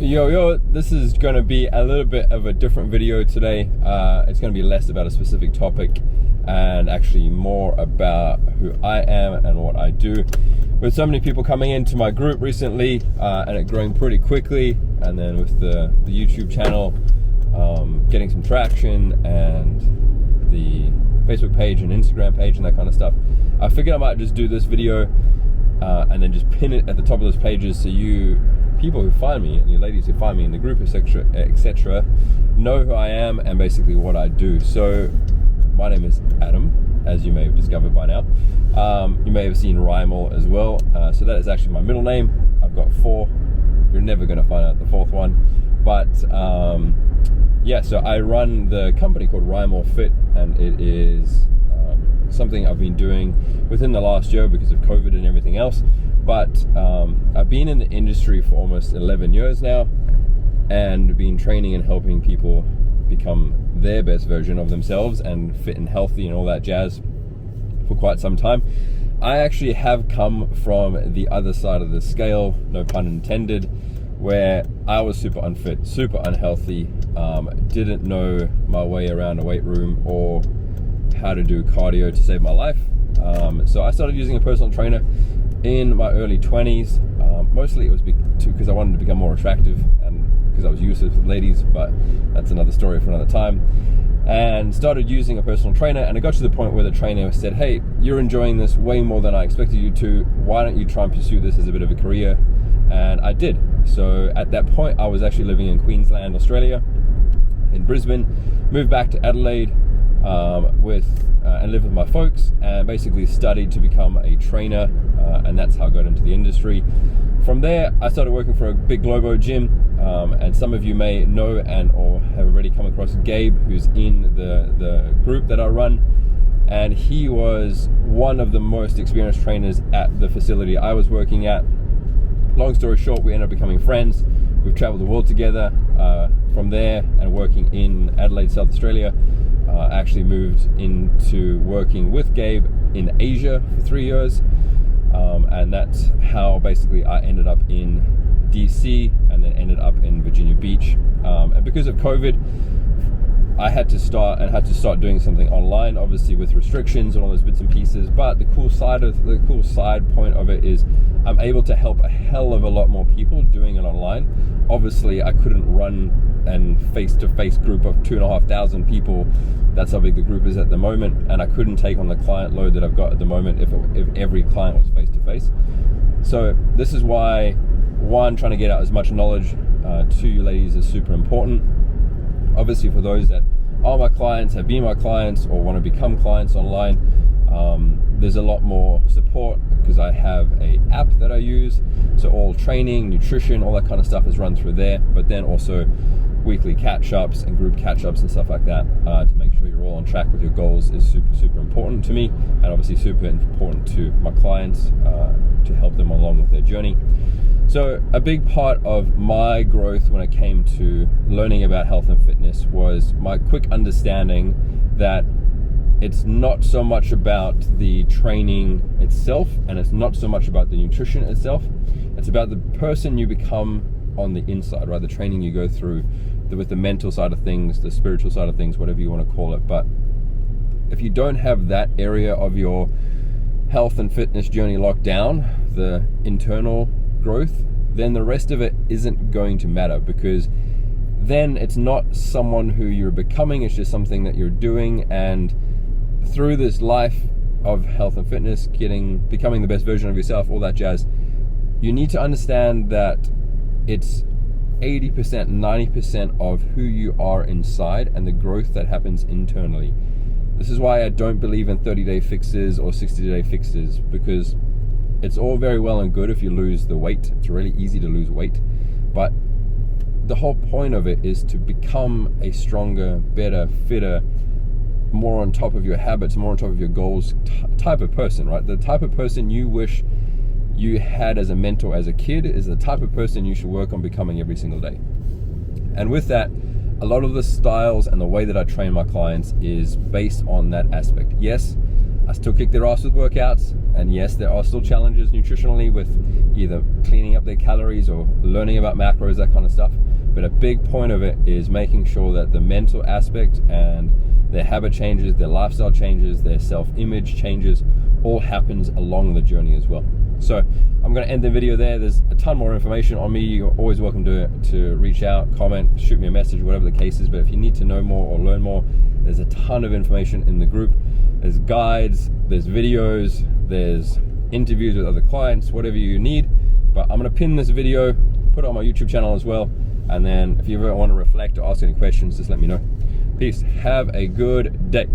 Yo, this is going to be a little bit of a different video today. It's going to be less about a specific topic and actually more about who I am and what I do. With so many people coming into my group recently and it growing pretty quickly, and then with the YouTube channel getting some traction and the Facebook page and Instagram page and that kind of stuff, I figured I might just do this video and then just pin it at the top of those pages so you people who find me and you ladies who find me in the group, etc., know who I am and basically what I do. So my name is Adam, as you may have discovered by now. You may have seen Rymal as well. So that is actually my middle name. I've got 4. You're never going to find out the 4th one. But yeah, so I run the company called Rymal Fit, and it is something I've been doing within the last year because of COVID and everything else. But I've been in the industry for almost 11 years now and been training and helping people become their best version of themselves and fit and healthy and all that jazz for quite some time. I actually have come from the other side of the scale, no pun intended, where I was super unfit, super unhealthy, didn't know my way around a weight room or how to do cardio to save my life. So I started using a personal trainer in my early 20s. Mostly it was because I wanted to become more attractive and because I was used to ladies, but that's another story for another time. And started using a personal trainer, and it got to the point where the trainer said, hey, you're enjoying this way more than I expected you to. Why don't you try and pursue this as a bit of a career? And I did. So at that point, I was actually living in Queensland, Australia, in Brisbane, moved back to Adelaide and lived with my folks, and basically studied to become a trainer, and that's how I got into the industry. From there, I started working for a big Globo gym, and some of you may know or have already come across Gabe, who's in the group that I run, and he was one of the most experienced trainers at the facility I was working at. Long story short, we ended up becoming friends. We've traveled the world together. From there, and working in Adelaide, South Australia, I actually moved into working with Gabe in Asia for 3 years, and that's how basically I ended up in DC and then ended up in Virginia Beach. And because of COVID, I had to start doing something online, obviously with restrictions and all those bits and pieces. But the cool side point of it is I'm able to help a hell of a lot more people doing it online. Obviously, I couldn't run and face-to-face group of 2,500 people. That's how big the group is at the moment, and I couldn't take on the client load that I've got at the moment if every client was face-to-face. So this is why, one, trying to get out as much knowledge to you ladies is super important. Obviously, for those that are my clients, have been my clients, or want to become clients online, there's a lot more support because I have a app that I use. So all training, nutrition, all that kind of stuff is run through there. But then also weekly catch-ups and group catch-ups and stuff like that to make sure you're all on track with your goals is super, super important to me, and obviously super important to my clients to help them along with their journey. So a big part of my growth when it came to learning about health and fitness was my quick understanding that it's not so much about the training itself, and it's not so much about the nutrition itself. It's about the person you become on the inside, right? The training you go through, with the mental side of things, the spiritual side of things, whatever you want to call it. But if you don't have that area of your health and fitness journey locked down, the internal growth, then the rest of it isn't going to matter, because then it's not someone who you're becoming, it's just something that you're doing. And through this life of health and fitness, becoming the best version of yourself, all that jazz, you need to understand that it's 80%, 90% of who you are inside and the growth that happens internally. This is why I don't believe in 30-day fixes or 60-day fixes, because it's all very well and good if you lose the weight. It's really easy to lose weight, but the whole point of it is to become a stronger, better, fitter, more on top of your habits, more on top of your goals type of person, right? The type of person you wish you had as a mentor as a kid is the type of person you should work on becoming every single day. And with that, a lot of the styles and the way that I train my clients is based on that aspect. Yes, I still kick their ass with workouts. And yes, there are still challenges nutritionally with either cleaning up their calories or learning about macros, that kind of stuff. But a big point of it is making sure that the mental aspect and their habit changes, their lifestyle changes, their self-image changes, all happens along the journey as well. So I'm going to end the video there. There's a ton more information on me. You're always welcome to reach out, comment, shoot me a message, whatever the case is. But if you need to know more or learn more, there's a ton of information in the group. There's guides, there's videos, there's interviews with other clients, whatever you need. But I'm going to pin this video, put it on my YouTube channel as well. And then if you ever want to reflect or ask any questions, just let me know. Peace. Have a good day.